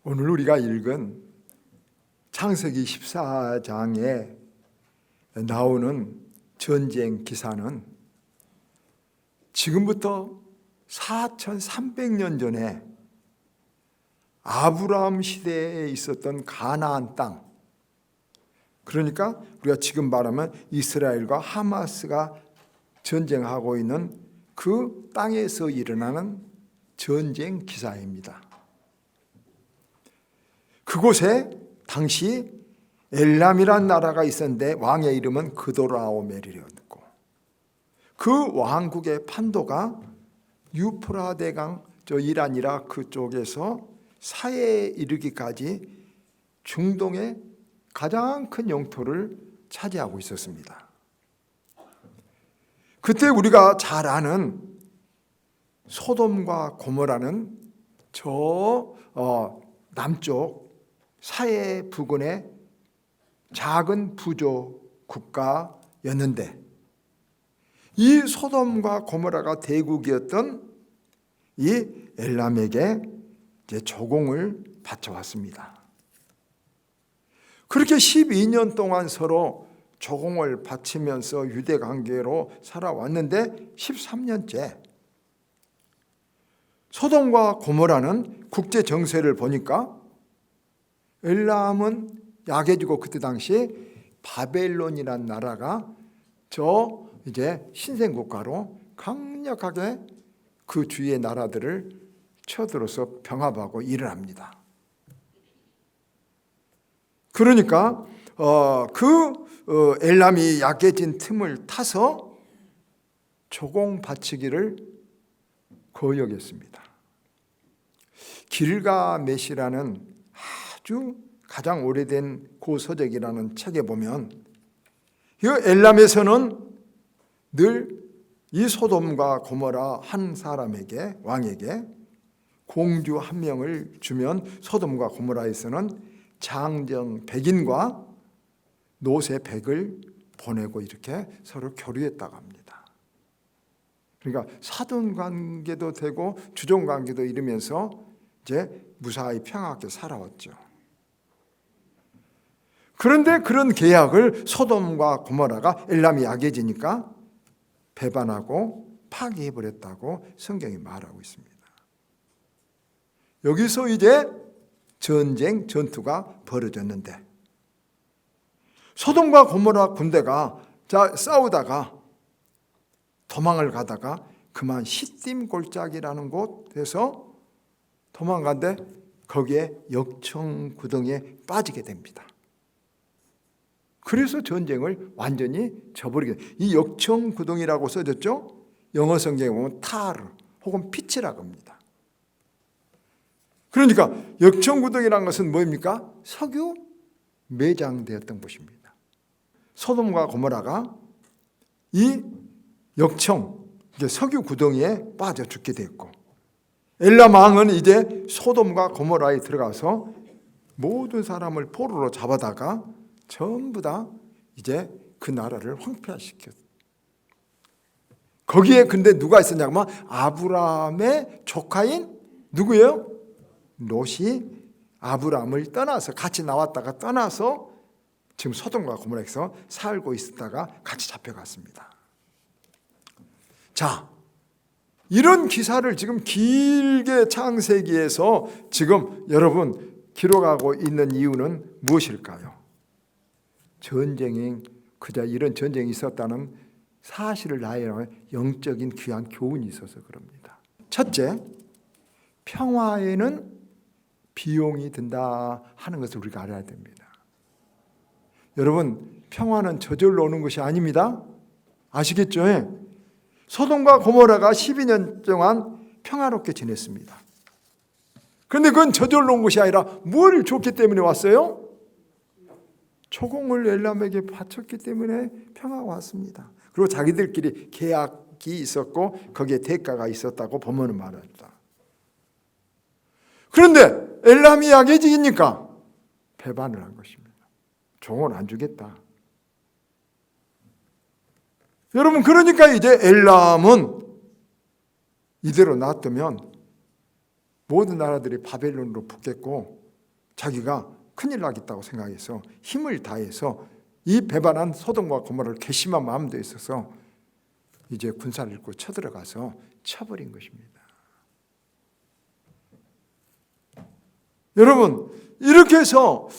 오늘 우리가 읽은 창세기 14장에 나오는 전쟁 기사는 지금부터 4300년 전에 아브라함 시대에 있었던 가나안 땅, 그러니까 우리가 지금 말하면 이스라엘과 하마스가 전쟁하고 있는 그 땅에서 일어나는 전쟁 기사입니다. 그곳에 당시 엘람이란 나라가 있었는데 왕의 이름은 그도라오멜이었고, 그 왕국의 판도가 유프라데강, 이란 이라크 그쪽에서 사해에 이르기까지 중동의 가장 큰 영토를 차지하고 있었습니다. 그때 우리가 잘 아는 소돔과 고모라는 남쪽 사해 부근의 작은 부조 국가였는데, 이 소돔과 고모라가 대국이었던 이 엘람에게 이제 조공을 바쳐왔습니다. 그렇게 12년 동안 서로 조공을 바치면서 유대 관계로 살아왔는데 13년째 소돔과 고모라는 국제 정세를 보니까 엘람은 약해지고, 그때 당시 바벨론이라는 나라가 이제 신생국가로 강력하게 그 주위의 나라들을 쳐들어서 병합하고 일을 합니다. 그러니까 엘람이 약해진 틈을 타서 조공 바치기를 거역했습니다. 길가메시라는 아주 가장 오래된 고서적이라는 책에 보면, 이 엘람에서는 늘 이 소돔과 고모라 한 사람에게, 왕에게 공주 한 명을 주면 소돔과 고모라에서는 장정 100인과 노새 100을 보내고 이렇게 서로 교류했다고 합니다. 그러니까 사돈 관계도 되고 주종 관계도 이루면서 이제 무사히 평화하게 살아왔죠. 그런데 그런 계약을 소돔과 고모라가 엘람이 약해지니까 배반하고 파기해버렸다고 성경이 말하고 있습니다. 여기서 이제 전투가 벌어졌는데, 소돔과 고모라 군대가 싸우다가 도망을 가다가 그만 시딤 골짜기라는 곳에서 도망간데 거기에 역청구덩이에 빠지게 됩니다. 그래서 전쟁을 완전히 저버리게 돼요. 이 역청구덩이라고 써졌죠? 영어 성경에 보면 타르 혹은 피치라고 합니다. 그러니까 역청구덩이라는 것은 뭡니까? 석유 매장되었던 곳입니다. 소돔과 고모라가 이 석유 구덩이에 빠져 죽게 됐고, 엘람 왕은 이제 소돔과 고모라에 들어가서 모든 사람을 포로로 잡아다가 전부 다 이제 그 나라를 황폐화시켰어요. 거기에 근데 누가 있었냐면 아브라함의 조카인 누구예요? 롯이 아브라함을 떠나서 같이 나왔다가 떠나서 지금 소돔과 고모라에서 살고 있었다가 같이 잡혀갔습니다. 자, 이런 기사를 지금 길게 창세기에서 지금 여러분 기록하고 있는 이유는 무엇일까요? 이런 전쟁이 있었다는 사실을 나열하는 영적인 귀한 교훈이 있어서 그럽니다. 첫째, 평화에는 비용이 든다 하는 것을 우리가 알아야 됩니다. 여러분, 평화는 저절로 오는 것이 아닙니다. 아시겠죠? 소돔과 고모라가 12년 동안 평화롭게 지냈습니다. 그런데 그건 저절로 온 것이 아니라 뭘 줬기 때문에 왔어요? 조공을 엘람에게 바쳤기 때문에 평화가 왔습니다. 그리고 자기들끼리 계약이 있었고 거기에 대가가 있었다고 본문은 말합니다. 그런데 엘람이 약해지니까 배반을 한 것입니다. 종을 안 주겠다. 여러분, 그러니까 이제 엘람은 이대로 놔두면 모든 나라들이 바벨론으로 붙겠고 자기가 큰일 나겠다고 생각해서 힘을 다해서 이 배반한 소돔과 고모라를 괘씸한 마음도 있어서 이제 군사를 잃고 쳐들어가서 쳐버린 것입니다. 여러분, 이렇게 해서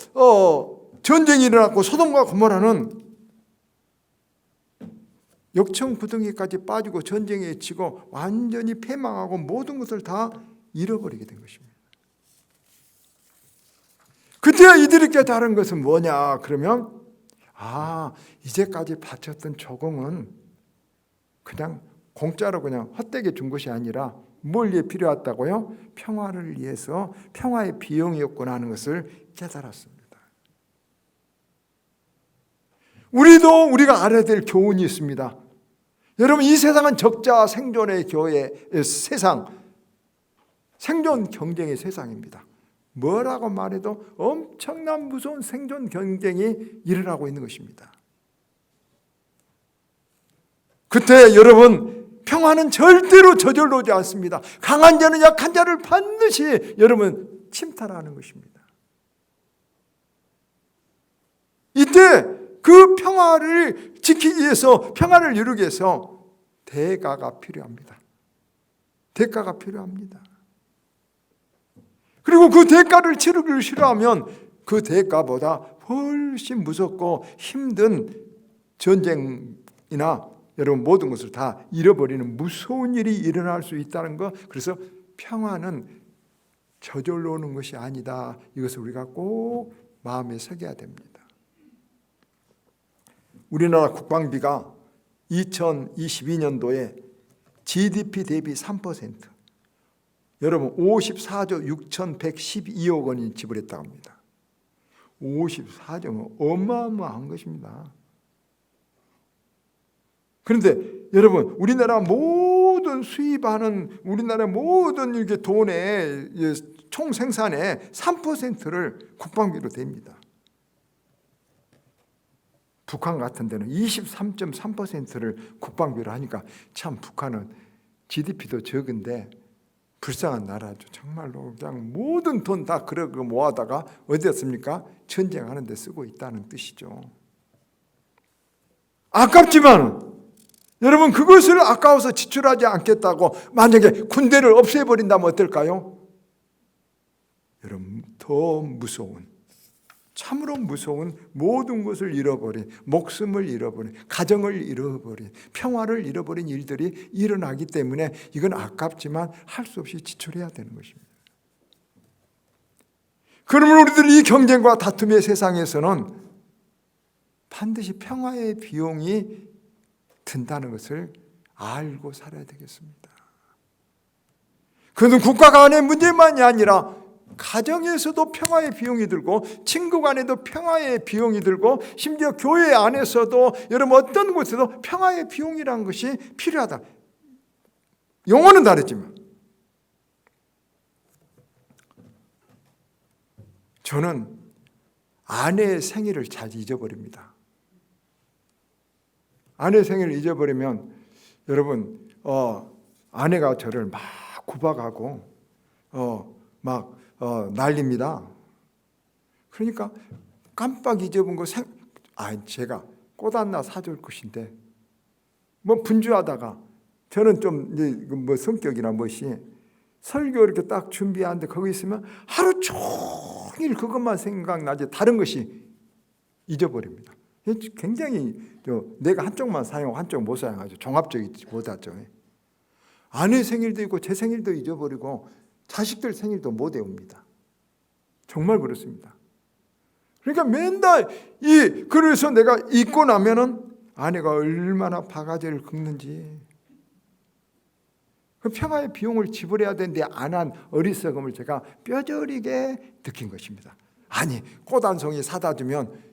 전쟁이 일어났고 소돔과 고모라는 역청부둥이까지 빠지고 전쟁에 지고 완전히 패망하고 모든 것을 다 잃어버리게 된 것입니다. 그때야 이들이 깨달은 것은 뭐냐 그러면 이제까지 바쳤던 조공은 그냥 공짜로 그냥 헛되게 준 것이 아니라 뭘 위해 필요했다고요? 평화를 위해서 평화의 비용이었구나 하는 것을 깨달았습니다. 우리가 알아야 될 교훈이 있습니다. 여러분, 이 세상은 적자 생존의 세상, 생존 경쟁의 세상입니다. 뭐라고 말해도 엄청난 무서운 생존 경쟁이 일어나고 있는 것입니다. 그때 여러분, 평화는 절대로 저절로 오지 않습니다. 강한 자는 약한 자를 반드시 여러분 침탈하는 것입니다. 이때 그 평화를 지키기 위해서, 평화를 이루기 위해서 대가가 필요합니다. 대가가 필요합니다. 그리고 그 대가를 치르기를 싫어하면 그 대가보다 훨씬 무섭고 힘든 전쟁이나 여러분 모든 것을 다 잃어버리는 무서운 일이 일어날 수 있다는 것. 그래서 평화는 저절로 오는 것이 아니다. 이것을 우리가 꼭 마음에 새겨야 됩니다. 우리나라 국방비가 2022년도에 GDP 대비 3%, 여러분 54조 6,112억 원이 지불했다고 합니다. 54조는 어마어마한 것입니다. 그런데 여러분, 우리나라 모든 수입하는 우리나라 모든 이렇게 돈의 총 생산의 3%를 국방비로 댑니다. 북한 같은 데는 23.3%를 국방비로 하니까 참 북한은 GDP도 적은데 불쌍한 나라죠. 정말로 그냥 모든 돈 다 그러고 모아다가 어디였습니까? 전쟁하는 데 쓰고 있다는 뜻이죠. 아깝지만 여러분, 그것을 아까워서 지출하지 않겠다고 만약에 군대를 없애버린다면 어떨까요? 여러분, 더 무서운, 참으로 무서운 모든 것을 잃어버린, 목숨을 잃어버린, 가정을 잃어버린, 평화를 잃어버린 일들이 일어나기 때문에 이건 아깝지만 할 수 없이 지출해야 되는 것입니다. 그러면 우리들이 이 경쟁과 다툼의 세상에서는 반드시 평화의 비용이 든다는 것을 알고 살아야 되겠습니다. 그것은 국가 간의 문제만이 아니라 가정에서도 평화의 비용이 들고, 친구 간에도 평화의 비용이 들고, 심지어 교회 안에서도 여러분 어떤 곳에도 평화의 비용이라는 것이 필요하다. 용어는 다르지만 저는 아내의 생일을 잘 잊어버립니다. 아내 생일을 잊어버리면 여러분 아내가 저를 막 구박하고 난립니다. 그러니까 깜빡 잊어본 거 제가 꽃 하나 사줄 것인데 분주하다가 저는 좀 성격이나 멋이 설교 이렇게 딱 준비하는데 거기 있으면 하루 종일 그것만 생각나지 다른 것이 잊어버립니다. 굉장히 내가 한쪽만 사용하고 한쪽 못 사용하죠. 종합적이지 못하죠. 아내 생일도 있고 제 생일도 잊어버리고 자식들 생일도 못 외웁니다. 정말 그렇습니다. 그러니까 맨날 그래서 내가 잊고 나면은 아내가 얼마나 바가지를 긁는지, 그 평화의 비용을 지불해야 되는데 안 한 어리석음을 제가 뼈저리게 느낀 것입니다. 아니, 꽃 한 송이 사다 주면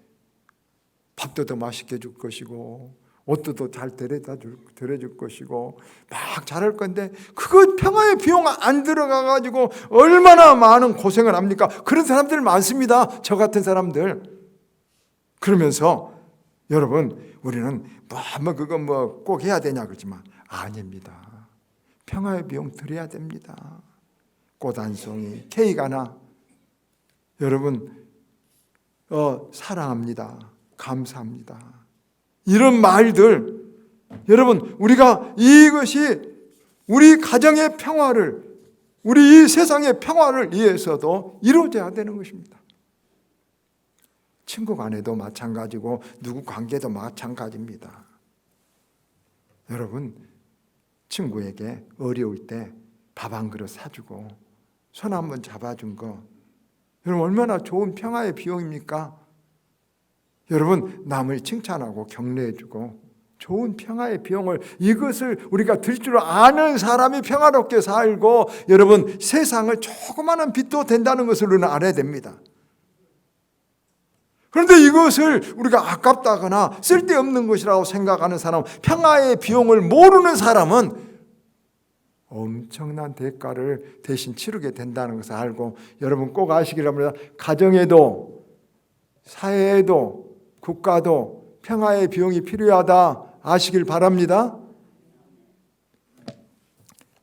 밥도 더 맛있게 줄 것이고 옷도 더 잘 데려줄 것이고 막 잘할 건데 그거 평화의 비용 안 들어가가지고 얼마나 많은 고생을 합니까? 그런 사람들 많습니다. 저 같은 사람들. 그러면서 여러분, 우리는 그거 꼭 해야 되냐 그러지만 아닙니다. 평화의 비용 드려야 됩니다. 꽃 한 송이, 케이크 하나, 여러분 사랑합니다. 감사합니다. 이런 말들 여러분 우리가 이것이 우리 가정의 평화를 우리 이 세상의 평화를 위해서도 이루어져야 되는 것입니다. 친구 간에도 마찬가지고 누구 관계도 마찬가지입니다. 여러분 친구에게 어려울 때 밥 한 그릇 사주고 손 한번 잡아준 거 여러분 얼마나 좋은 평화의 비용입니까? 여러분 남을 칭찬하고 격려해주고 좋은 평화의 비용을 이것을 우리가 들 줄 아는 사람이 평화롭게 살고 여러분 세상을 조그마한 빛도 된다는 것을 우리는 알아야 됩니다. 그런데 이것을 우리가 아깝다거나 쓸데없는 것이라고 생각하는 사람, 평화의 비용을 모르는 사람은 엄청난 대가를 대신 치르게 된다는 것을 알고 여러분 꼭 아시기 바랍니다. 가정에도 사회에도 국가도 평화의 비용이 필요하다 아시길 바랍니다.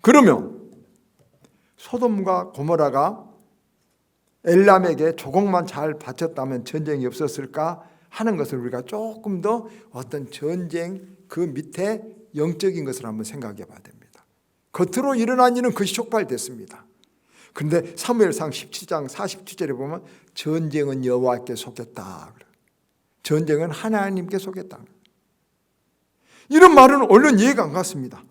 그러면 소돔과 고모라가 엘람에게 조공만 잘 바쳤다면 전쟁이 없었을까 하는 것을 우리가 조금 더 어떤 전쟁 그 밑에 영적인 것을 한번 생각해 봐야 됩니다. 겉으로 일어난 일은 그것이 촉발됐습니다. 그런데 사무엘상 17장 47절에 보면 전쟁은 여호와께 속했다. 전쟁은 하나님께 속했다. 이런 말은 얼른 이해가 안 갔습니다.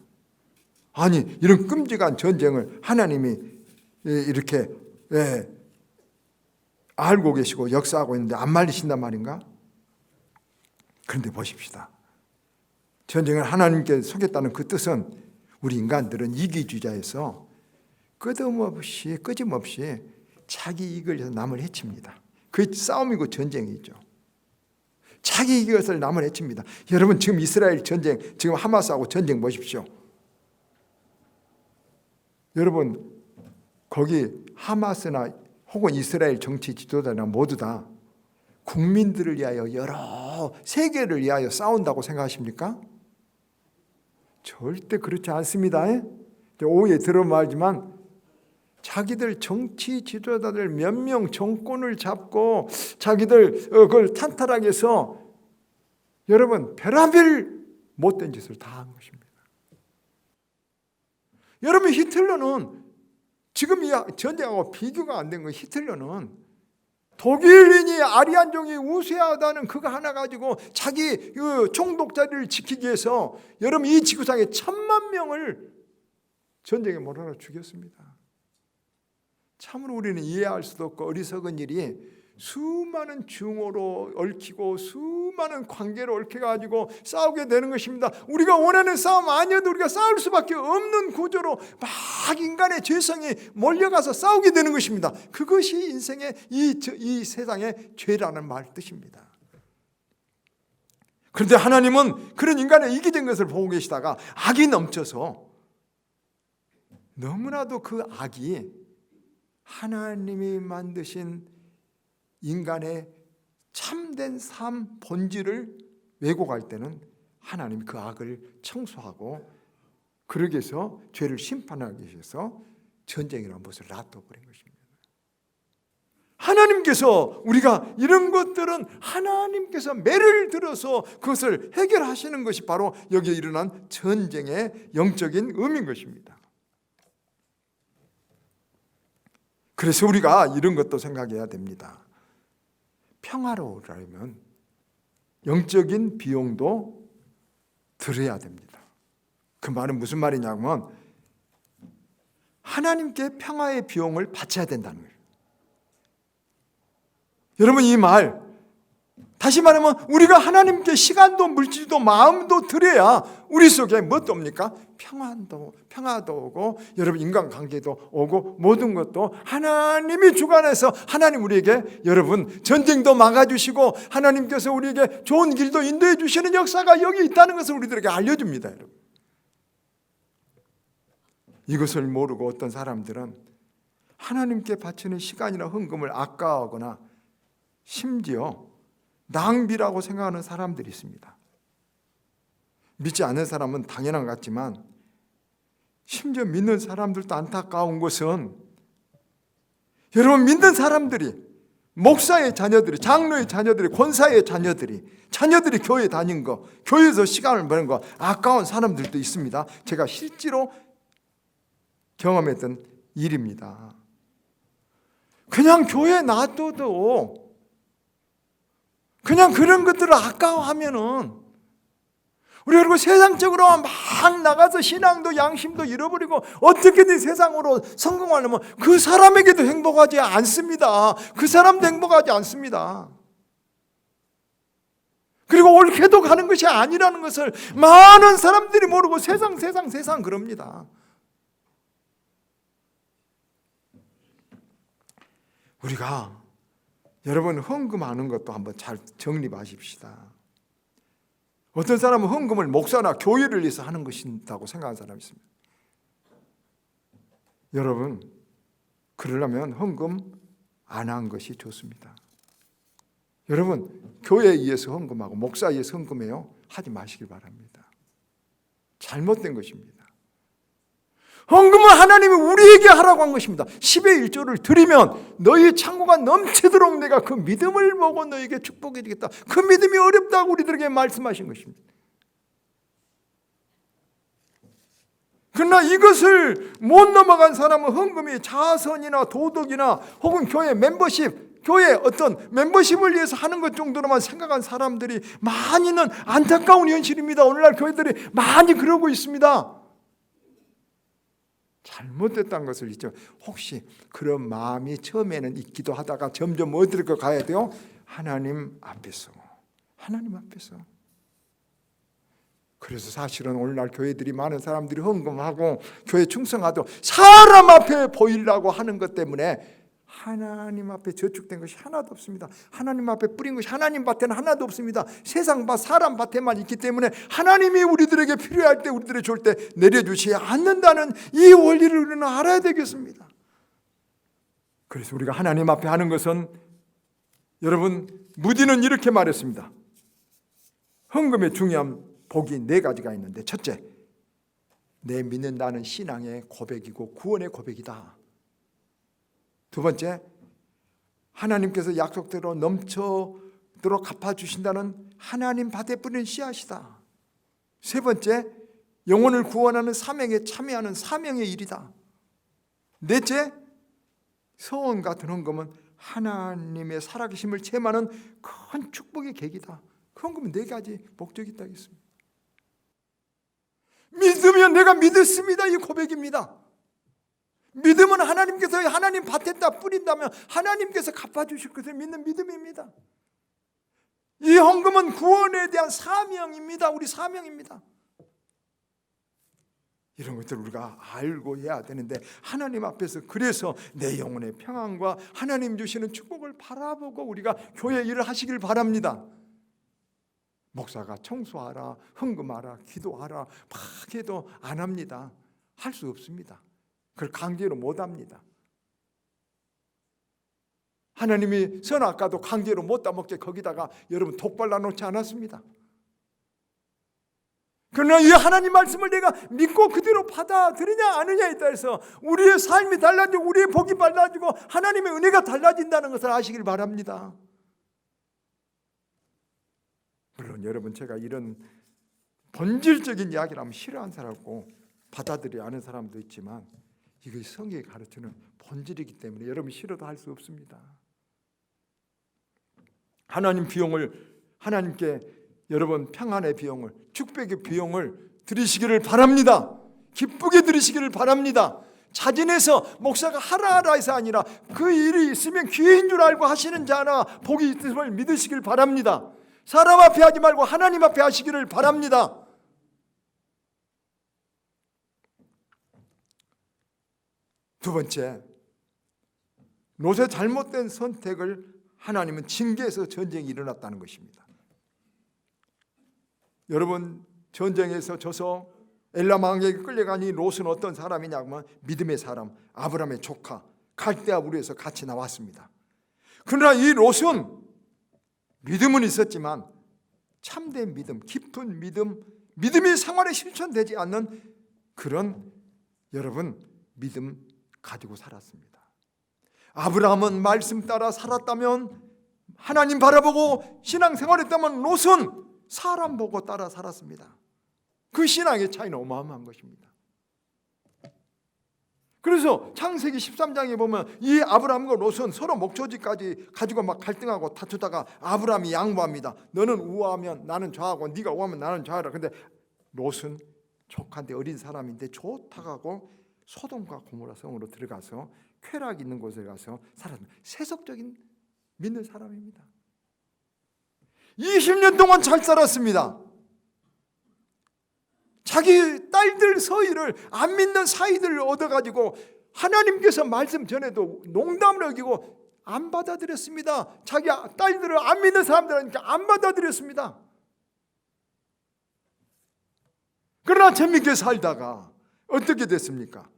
아니 이런 끔찍한 전쟁을 하나님이 이렇게 알고 계시고 역사하고 있는데 안 말리신단 말인가? 그런데 보십시다. 전쟁을 하나님께 속였다는 그 뜻은 우리 인간들은 이기주의자에서 끄짐없이 자기 이익을 위해서 남을 해칩니다. 그게 싸움이고 전쟁이죠. 자기 이익을 위해서 남을 해칩니다. 여러분 지금 이스라엘 전쟁, 지금 하마스하고 전쟁 보십시오. 여러분 거기 하마스나 혹은 이스라엘 정치 지도자나 모두 다 국민들을 위하여 여러 세계를 위하여 싸운다고 생각하십니까? 절대 그렇지 않습니다. 오후에 들어 말지만 자기들 정치 지도자들 몇 명 정권을 잡고 자기들 그걸 탄탈하게 해서 여러분 별의별 못된 짓을 다 한 것입니다. 여러분 히틀러는 지금 이 전쟁하고 비교가 안 된 거예요. 히틀러는 독일인이 아리안종이 우세하다는 그거 하나 가지고 자기 총독자리를 지키기 위해서 여러분 이 지구상에 1000만 명을 전쟁에 몰아넣어 죽였습니다. 참으로 우리는 이해할 수도 없고 어리석은 일이 수많은 증오로 얽히고 수많은 관계로 얽혀가지고 싸우게 되는 것입니다. 우리가 원하는 싸움 아니어도 우리가 싸울 수밖에 없는 구조로 막 인간의 죄성이 몰려가서 싸우게 되는 것입니다. 그것이 인생의 이 세상의 죄라는 말 뜻입니다. 그런데 하나님은 그런 인간의 이기적인 것을 보고 계시다가 악이 넘쳐서 너무나도 그 악이 하나님이 만드신 인간의 참된 삶 본질을 왜곡할 때는 하나님이 그 악을 청소하고 그러기 위해서 죄를 심판하기 위해서 전쟁이라는 것을 놔둬버린 것입니다. 하나님께서 우리가 이런 것들은 하나님께서 매를 들어서 그것을 해결하시는 것이 바로 여기에 일어난 전쟁의 영적인 의미인 것입니다. 그래서 우리가 이런 것도 생각해야 됩니다. 평화로우려면 영적인 비용도 들어야 됩니다. 그 말은 무슨 말이냐면 하나님께 평화의 비용을 바쳐야 된다는 거예요. 여러분 이 말 다시 말하면 우리가 하나님께 시간도 물질도 마음도 드려야 우리 속에 뭣도 옵니까? 평화도 오고 여러분 인간관계도 오고 모든 것도 하나님이 주관해서 하나님 우리에게 여러분 전쟁도 막아주시고 하나님께서 우리에게 좋은 길도 인도해 주시는 역사가 여기 있다는 것을 우리들에게 알려줍니다. 여러분. 이것을 모르고 어떤 사람들은 하나님께 바치는 시간이나 헌금을 아까워하거나 심지어 낭비라고 생각하는 사람들이 있습니다. 믿지 않는 사람은 당연한 것 같지만 심지어 믿는 사람들도 안타까운 것은 여러분 믿는 사람들이 목사의 자녀들이, 장로의 자녀들이, 권사의 자녀들이 교회 다닌 거, 교회에서 시간을 보낸 거 아까운 사람들도 있습니다. 제가 실제로 경험했던 일입니다. 그냥 교회 놔둬도 그냥 그런 것들을 아까워하면은 우리 그리고 세상적으로 막 나가서 신앙도 양심도 잃어버리고 어떻게든 세상으로 성공하려면 그 사람에게도 행복하지 않습니다. 그 사람도 행복하지 않습니다. 그리고 옳게도 가는 것이 아니라는 것을 많은 사람들이 모르고 세상 그럽니다. 우리가 여러분 헌금하는 것도 한번 잘 정립하십시다. 어떤 사람은 헌금을 목사나 교회를 위해서 하는 것이라고 생각하는 사람이 있습니다. 여러분, 그러려면 헌금 안 한 것이 좋습니다. 여러분, 교회에 의해서 헌금하고 목사에 의해서 헌금해요? 하지 마시길 바랍니다. 잘못된 것입니다. 헌금은 하나님이 우리에게 하라고 한 것입니다. 10의 1조를 드리면 너희 창고가 넘치도록 내가 그 믿음을 보고 너에게 축복해 주겠다. 그 믿음이 어렵다고 우리들에게 말씀하신 것입니다. 그러나 이것을 못 넘어간 사람은 헌금이 자선이나 도덕이나 혹은 교회 멤버십, 교회 어떤 멤버십을 위해서 하는 것 정도로만 생각한 사람들이 많이는 안타까운 현실입니다. 오늘날 교회들이 많이 그러고 있습니다. 잘못됐다는 것을 잊죠. 혹시 그런 마음이 처음에는 있기도 하다가 점점 어디로 가야 돼요? 하나님 앞에서. 그래서 사실은 오늘날 교회들이 많은 사람들이 헌금하고 교회 충성하도 사람 앞에 보이려고 하는 것 때문에 하나님 앞에 저축된 것이 하나도 없습니다. 하나님 앞에 뿌린 것이 하나님 밭에는 하나도 없습니다. 세상 밭, 사람 밭에만 있기 때문에 하나님이 우리들에게 필요할 때 우리들에게 줄 때 내려주지 않는다는 이 원리를 우리는 알아야 되겠습니다. 그래서 우리가 하나님 앞에 하는 것은, 여러분, 무디는 이렇게 말했습니다. 헌금의 중요한 복이 4가지가 있는데, 첫째, 내 믿는다는 신앙의 고백이고 구원의 고백이다. 두 번째, 하나님께서 약속대로 넘쳐도록 갚아주신다는 하나님 밭에 뿌리는 씨앗이다. 세 번째, 영혼을 구원하는 사명에 참여하는 사명의 일이다. 넷째, 서원 같은 헌금은 하나님의 살아계심을 체험하는 큰 축복의 계기다. 그 헌금은 4가지 목적이 있다 했습니다. 믿으면 내가 믿었습니다, 이 고백입니다. 믿음은 하나님께서 하나님 밭에다 뿌린다면 하나님께서 갚아주실 것을 믿는 믿음입니다. 이 헌금은 구원에 대한 사명입니다. 우리 사명입니다. 이런 것들을 우리가 알고 해야 되는데, 하나님 앞에서 그래서 내 영혼의 평안과 하나님 주시는 축복을 바라보고 우리가 교회 일을 하시길 바랍니다. 목사가 청소하라, 헌금하라, 기도하라 막 해도 안 합니다. 할 수 없습니다. 그걸 강제로 못 합니다. 하나님이 선악과도 강제로 못 따먹게 거기다가 여러분 독 발라놓지 않았습니다. 그러나 이 하나님 말씀을 내가 믿고 그대로 받아들이냐 아느냐에 따라서 우리의 삶이 달라지고 우리의 복이 달라지고 하나님의 은혜가 달라진다는 것을 아시길 바랍니다. 물론 여러분, 제가 이런 본질적인 이야기를 하면 싫어하는 사람고 받아들이지 않은 사람도 있지만 이것이 성경이 가르치는 본질이기 때문에 여러분 싫어도 할 수 없습니다. 하나님 비용을, 하나님께 여러분 평안의 비용을, 축복의 비용을 드리시기를 바랍니다. 기쁘게 드리시기를 바랍니다. 자진해서 목사가 하라 해서 아니라 그 일이 있으면 기회인 줄 알고 하시는 자나 복이 있음을 믿으시길 바랍니다. 사람 앞에 하지 말고 하나님 앞에 하시기를 바랍니다. 두 번째, 롯의 잘못된 선택을 하나님은 징계해서 전쟁이 일어났다는 것입니다. 여러분, 전쟁에서 져서 엘람 왕에게 끌려가니 롯은 어떤 사람이냐면 믿음의 사람, 아브라함의 조카, 갈대아 우르에서 같이 나왔습니다. 그러나 이 롯은 믿음은 있었지만 참된 믿음, 깊은 믿음, 믿음이 생활에 실천되지 않는 그런 여러분 믿음 가지고 살았습니다. 아브라함은 말씀 따라 살았다면, 하나님 바라보고 신앙생활했다면 롯은 사람 보고 따라 살았습니다. 그 신앙의 차이는 어마어마한 것입니다. 그래서 창세기 13장에 보면 이 아브라함과 롯은 서로 목초지까지 가지고 막 갈등하고 다투다가 아브라함이 양보합니다. 너는 우하면 나는 좌하고 네가 우하면 나는 좌하라. 근데 롯은 족한데 어린 사람인데 좋다고 하고 소돔과 고모라 성으로 들어가서 쾌락 있는 곳에 가서 살았습니다. 세속적인 믿는 사람입니다. 20년 동안 잘 살았습니다. 자기 딸들 서희를 안 믿는 사이들을 얻어가지고 하나님께서 말씀 전에도 농담을 여기고 안 받아들였습니다. 자기 딸들을 안 믿는 사람들하니까 안 받아들였습니다. 그러나 재밌게 살다가 어떻게 됐습니까?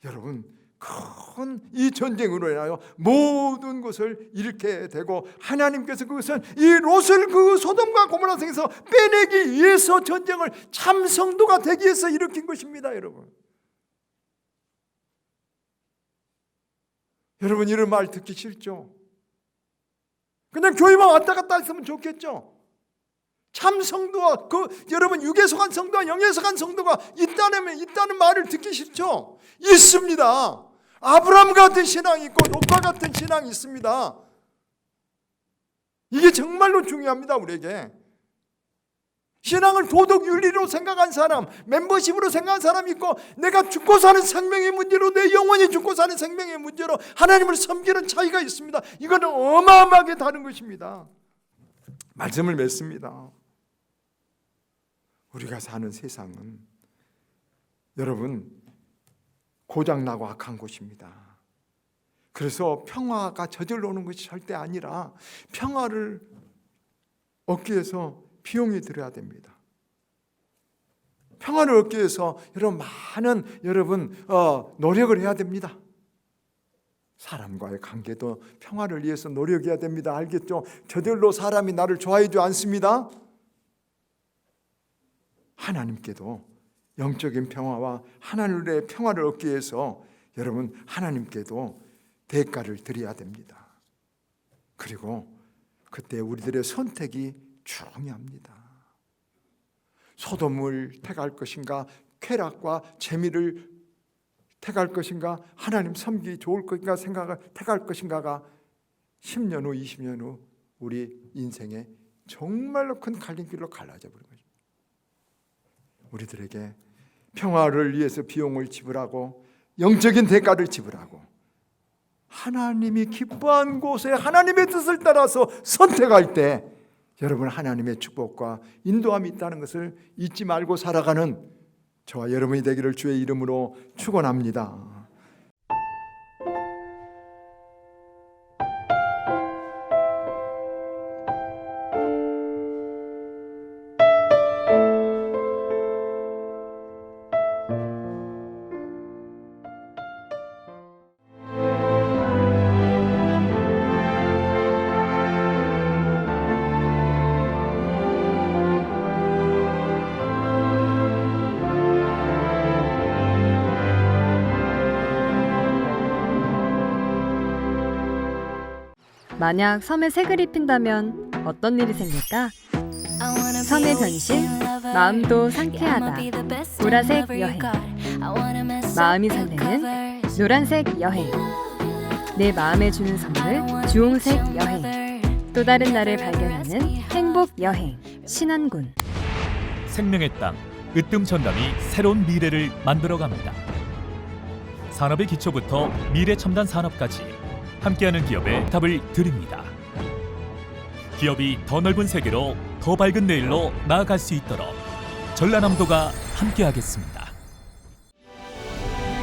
여러분, 큰 이 전쟁으로 인하여 모든 것을 잃게 되고 하나님께서 그것은 이 롯을 그 소돔과 고모라 성에서 빼내기 위해서 전쟁을 참 성도가 되기 위해서 일으킨 것입니다. 여러분 이런 말 듣기 싫죠? 그냥 교회만 왔다 갔다 했으면 좋겠죠? 참 성도와 여러분 육에 속한 성도와 영에 속한 성도가 있다는 말을 듣기 싫죠? 있습니다. 아브라함 같은 신앙이 있고 롯과 같은 신앙이 있습니다. 이게 정말로 중요합니다. 우리에게 신앙을 도덕 윤리로 생각한 사람, 멤버십으로 생각한 사람이 있고, 내가 죽고 사는 생명의 문제로, 내 영혼이 죽고 사는 생명의 문제로 하나님을 섬기는 차이가 있습니다. 이거는 어마어마하게 다른 것입니다. 말씀을 맺습니다. 우리가 사는 세상은 여러분 고장나고 악한 곳입니다. 그래서 평화가 저절로 오는 것이 절대 아니라 평화를 얻기 위해서 비용이 들어야 됩니다. 평화를 얻기 위해서 많은 노력을 해야 됩니다. 사람과의 관계도 평화를 위해서 노력해야 됩니다. 알겠죠? 저절로 사람이 나를 좋아해도 않습니다. 하나님께도 영적인 평화와 하나님의 평화를 얻기 위해서 여러분 하나님께도 대가를 드려야 됩니다. 그리고 그때 우리들의 선택이 중요합니다. 소돔을 택할 것인가, 쾌락과 재미를 택할 것인가, 하나님 섬기기 좋을 것인가 생각을 택할 것인가가 10년 후, 20년 후 우리 인생에 정말로 큰 갈림길로 갈라져 버린 거죠. 우리들에게 평화를 위해서 비용을 지불하고 영적인 대가를 지불하고 하나님이 기뻐한 곳에 하나님의 뜻을 따라서 선택할 때 여러분 하나님의 축복과 인도함이 있다는 것을 잊지 말고 살아가는 저와 여러분이 되기를 주의 이름으로 축원합니다. 만약 섬에 색을 입힌다면 어떤 일이 생길까? 섬의 변신, 마음도 상쾌하다. 보라색 여행. 마음이 설레는 노란색 여행. 내 마음에 주는 선물, 주홍색 여행. 또 다른 나를 발견하는 행복 여행. 신안군. 생명의 땅, 으뜸 전담이 새로운 미래를 만들어갑니다. 산업의 기초부터 미래 첨단 산업까지 함께하는 기업에 답을 드립니다. 기업이 더 넓은 세계로 더 밝은 내일로 나아갈 수 있도록 전라남도가 함께하겠습니다.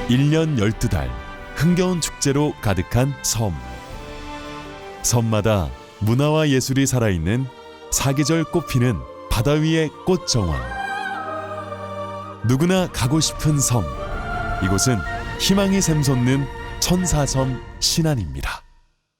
1년 12달 흥겨운 축제로 가득한 섬. 섬마다 문화와 예술이 살아있는 사계절 꽃피는 바다 위의 꽃정원. 누구나 가고 싶은 섬. 이곳은 희망이 샘솟는 천사섬 신안입니다.